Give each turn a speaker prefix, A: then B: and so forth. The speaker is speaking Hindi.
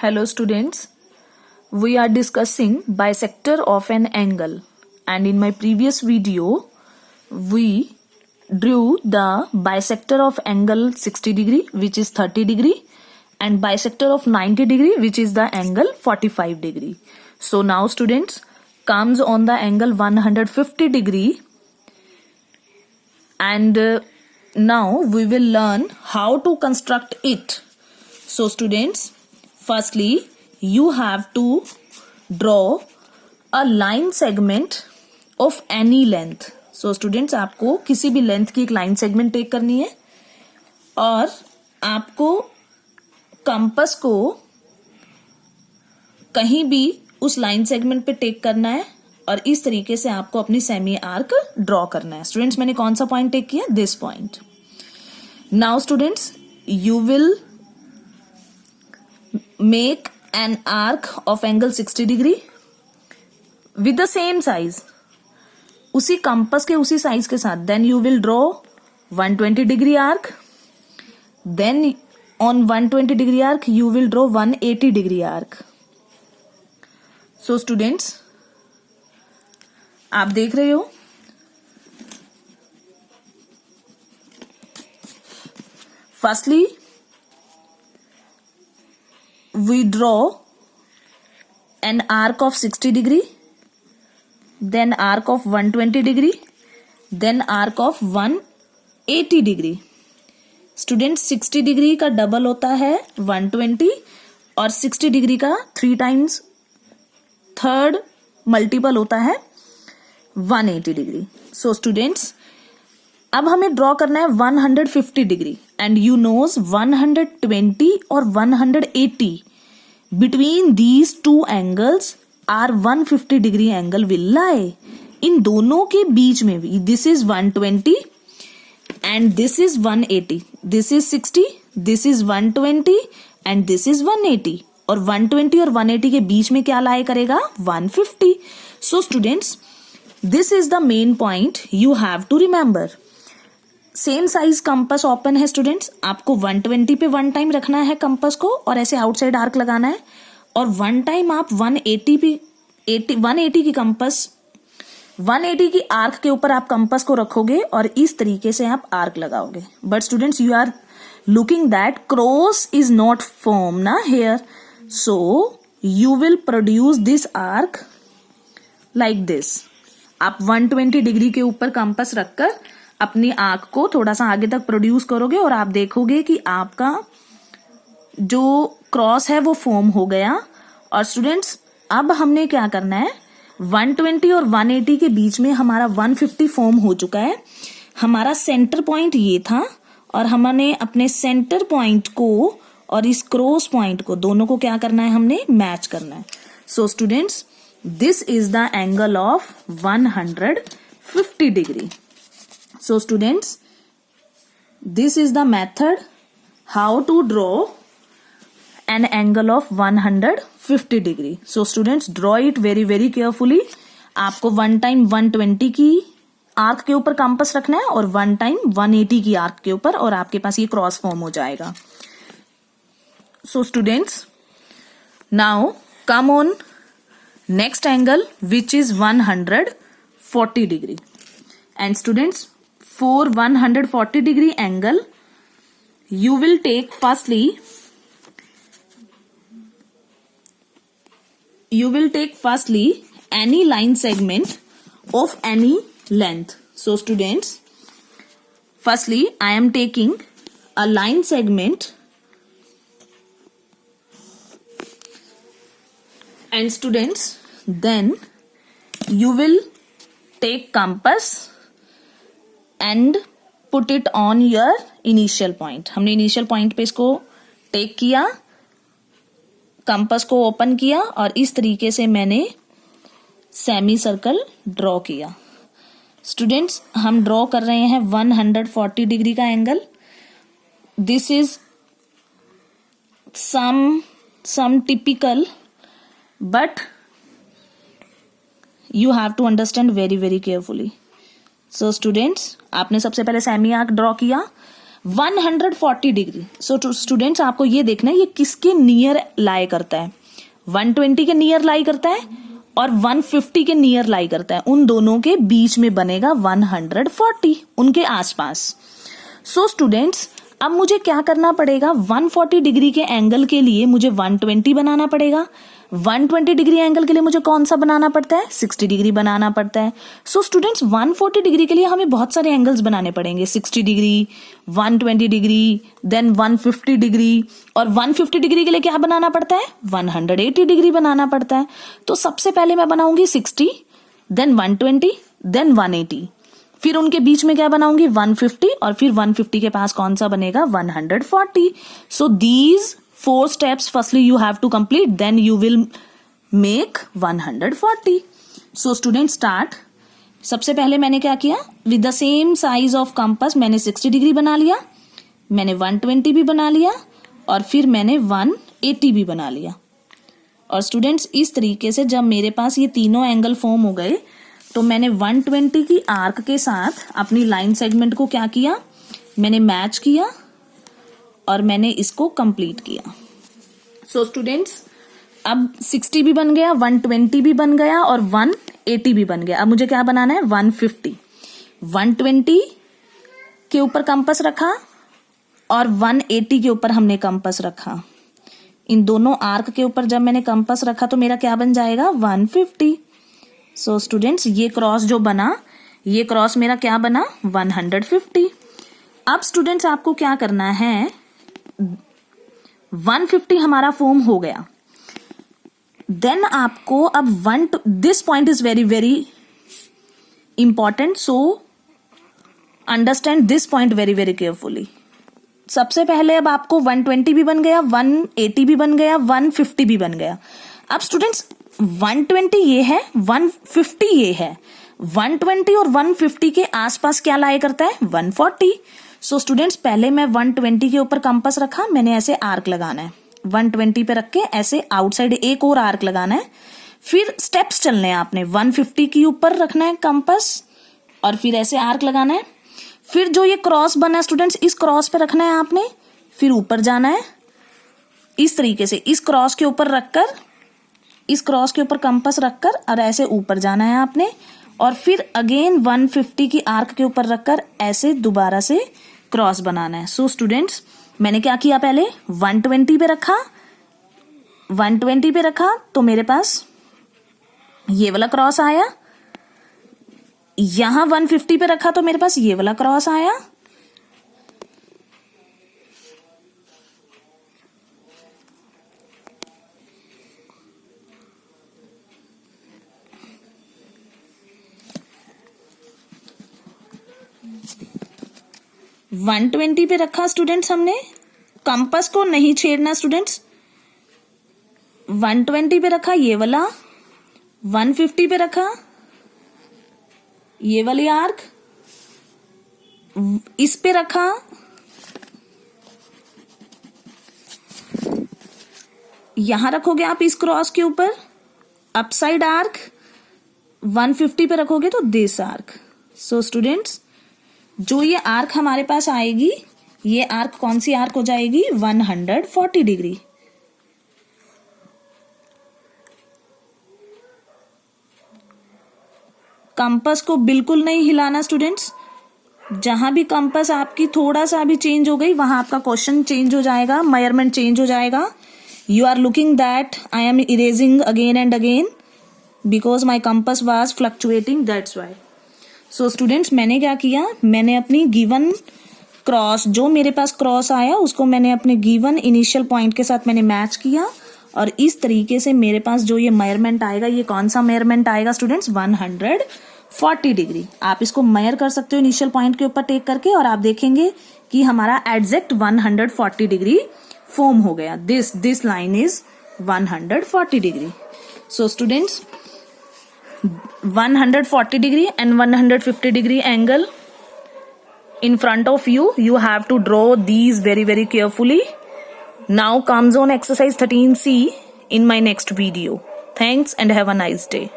A: Hello students, we are discussing bisector of an angle, and in my previous video we drew the bisector of angle 60 degree which is 30 degree and bisector of 90 degree which is the angle 45 degree. So now students comes on the angle 150 degree and now we will learn how to construct it. So students, firstly you have to draw a line segment of any length. So students, आपको किसी भी लेंथ की एक लाइन सेगमेंट टेक करनी है और आपको कंपास को कहीं भी उस लाइन सेगमेंट पे टेक करना है और इस तरीके से आपको अपनी सेमी आर्क ड्रॉ करना है. स्टूडेंट्स, मैंने कौन सा पॉइंट टेक किया? This point. Now students, you will make an arc of angle 60 degree with the same size, उसी कंपास के उसी साइज के साथ. then you will draw 120 degree arc, then on 120 degree arc you will draw 180 degree arc. so students, आप देख रहे हो firstly we draw an arc of 60 degree, then arc of 120 degree, then arc of 180 degree. Student 60 degree का डबल होता है 120 और 60 डिग्री का 3 टाइम्स थर्ड मल्टीपल होता है 180 डिग्री. सो स्टूडेंट्स, अब हमें ड्रॉ करना है 150 डिग्री एंड यू नोज 120 और 180 between these two angles are 150 degree angle will lie. इन दोनों के बीच में भी this is 120 and this is 180, this is 60, this is 120 and this is 180 और 120 और 180 के बीच में क्या लाई करेगा? 150. So students, this is the main point you have to remember. Same size compass open है स्टूडेंट्स, आपको 120 पे वन टाइम रखना है कंपास को और ऐसे आउटसाइड आर्क लगाना है और वन टाइम आप 180 पे 180 की कंपास 180 की आर्क के ऊपर आप कंपास को रखोगे और इस तरीके से आप आर्क लगाओगे. But students, you are looking that cross is not form ना here, so you will produce this arc like this. आप 120 डिग्री के ऊपर कंपास रखकर अपनी आंख को थोड़ा सा आगे तक प्रोड्यूस करोगे और आप देखोगे कि आपका जो क्रॉस है वो फॉर्म हो गया. और स्टूडेंट्स, अब हमने क्या करना है, 120 और 180 के बीच में हमारा 150 फॉर्म हो चुका है. हमारा सेंटर पॉइंट ये था और हमने अपने सेंटर पॉइंट को और इस क्रॉस पॉइंट को दोनों को क्या करना है, हमने मैच करना है. सो students, this is the angle of 150 degree. So students, this is the method how to draw an angle of 150 degree. So students, draw it very very carefully. आपको वन टाइम 120 की आर्क के ऊपर कंपास रखना है और वन टाइम 180 की आर्क के ऊपर और आपके पास ये क्रॉस फॉर्म हो जाएगा. So students, now come on next angle which is 140 degree. And students, for 140 degree angle you will take firstly any line segment of any length. So students, firstly I am taking a line segment and students then you will take compass and put it on your initial point. हमने इनिशियल पॉइंट पे इसको टेक किया, कंपास को ओपन किया और इस तरीके से मैंने सेमी सर्कल ड्रॉ किया. स्टूडेंट्स, हम ड्रॉ कर रहे हैं 140 डिग्री का angle. This is some typical but you have to understand very very carefully. So students, आपने सबसे पहले सेमी आर्क ड्रॉ किया. 140 डिग्री। सो स्टूडेंट्स आपको ये देखना है ये किसके नियर लाई करता है, 120 के नियर लाई करता है और 150 के नियर लाई करता है, उन दोनों के बीच में बनेगा 140, उनके आसपास। सो स्टूडेंट्स अब मुझे क्या करना पड़ेगा, 140 डिग्री के एंगल के लिए मुझे 120 बनाना पड़ेगा, 120 डिग्री एंगल के लिए मुझे कौन सा बनाना पड़ता है, 60 डिग्री बनाना पड़ता है। सो स्टूडेंट्स 140 डिग्री के लिए हमें बहुत सारे एंगल्स बनाने पड़ेंगे, 60 डिग्री, 120 डिग्री, देन 150 डिग्री, और 150 डिग्री के लिए क्या बनाना पड़ता है, 180 डिग्री बनाना पड़ता है। तो सबसे पहले मैं बनाऊंगी 60, देन 120, देन 180, फिर उनके बीच में क्या बनाऊंगी 150, और फिर 150 के पास कौन सा बनेगा 140। So these 4 steps firstly you have to complete, then you will make 140. So students start. सबसे पहले मैंने क्या किया, with the same size of compass मैंने 60 डिग्री बना लिया, मैंने 120 भी बना लिया, और फिर मैंने 180 भी बना लिया। और स्टूडेंट्स इस तरीके से जब मेरे पास ये तीनों एंगल फॉर्म हो गए तो मैंने 120 की आर्क के साथ अपनी लाइन सेगमेंट को क्या किया, मैंने मैच किया और मैंने इसको कंप्लीट किया। सो स्टूडेंट्स अब 60 भी बन गया, 120 भी बन गया और 180 भी बन गया। अब मुझे क्या बनाना है 150। 120 के ऊपर कंपास रखा और 180 के ऊपर हमने कंपास रखा। इन दोनों आर्क के ऊपर जब मैंने कंपास रखा तो मेरा क्या बन जाएगा 150। सो स्टूडेंट्स ये क्रॉस जो बना, ये क्रॉस मेरा क्या बना 150। अब स्टूडेंट्स आपको क्या करना है, 150 हमारा फॉर्म हो गया, देन आपको अब this point is very very important, so understand this point very very carefully. सबसे पहले अब आपको 120 भी बन गया, 180 भी बन गया, 150 भी बन गया। अब स्टूडेंट्स 120 ये है, 150 ये है, 120 और 150 के आसपास क्या लाई करता है 140। सो स्टूडेंट्स पहले मैं 120 के ऊपर कंपास रखा, मैंने ऐसे आर्क लगाना है, 120 पे रख के ऐसे आउटसाइड एक और आर्क लगाना है, फिर स्टेप्स चलने हैं आपने, 150 के ऊपर रखना है कंपास और फिर ऐसे आर्क लगाना है, फिर जो ये क्रॉस बना है स्टूडेंट्स इस क्रॉस पे रखना है आपने, फिर ऊपर जाना है इस तरीके से, इस क्रॉस के ऊपर रखकर, इस क्रॉस के ऊपर कंपास रखकर और ऐसे ऊपर जाना है आपने, और फिर अगेन 150 की आर्क के ऊपर रखकर ऐसे दोबारा से क्रॉस बनाना है। सो स्टूडेंट्स मैंने क्या किया, पहले 120 पे रखा, 120 पे रखा तो मेरे पास ये वाला क्रॉस आया, यहां 150 पे रखा तो मेरे पास ये वाला क्रॉस आया, । 120 पे रखा स्टूडेंट्स, हमने कंपास को नहीं छेड़ना स्टूडेंट्स, 120 पे रखा ये वाला, 150 पे रखा ये वाली आर्क, इस पे रखा, यहां रखोगे आप इस क्रॉस के ऊपर अपसाइड आर्क, 150 पे रखोगे तो दिस आर्क। सो स्टूडेंट्स जो ये आर्क हमारे पास आएगी, ये आर्क कौन सी आर्क हो जाएगी 140 डिग्री। कंपास को बिल्कुल नहीं हिलाना स्टूडेंट्स, जहां भी कंपास आपकी थोड़ा सा भी चेंज हो गई वहां आपका क्वेश्चन चेंज हो जाएगा, मेजरमेंट चेंज हो जाएगा। You are looking that I am erasing again and again because my compass was fluctuating, that's why. So students मैंने क्या किया, मैंने अपनी गिवन क्रॉस, जो मेरे पास क्रॉस आया उसको मैंने अपने गिवन इनिशियल पॉइंट के साथ मैंने मैच किया, और इस तरीके से मेरे पास जो ये मेजरमेंट आएगा, ये कौन सा मेजरमेंट आएगा स्टूडेंट्स 140 डिग्री। आप इसको मेजर कर सकते हो इनिशियल पॉइंट के ऊपर टेक करके, और आप देखेंगे कि हमारा एग्जैक्ट 140 डिग्री फॉर्म हो गया। This line is 140 degree. So students 140 degree and 150 degree angle in front of you, you have to draw these very very carefully. Now comes on exercise 13C in my next video. Thanks and have a nice day.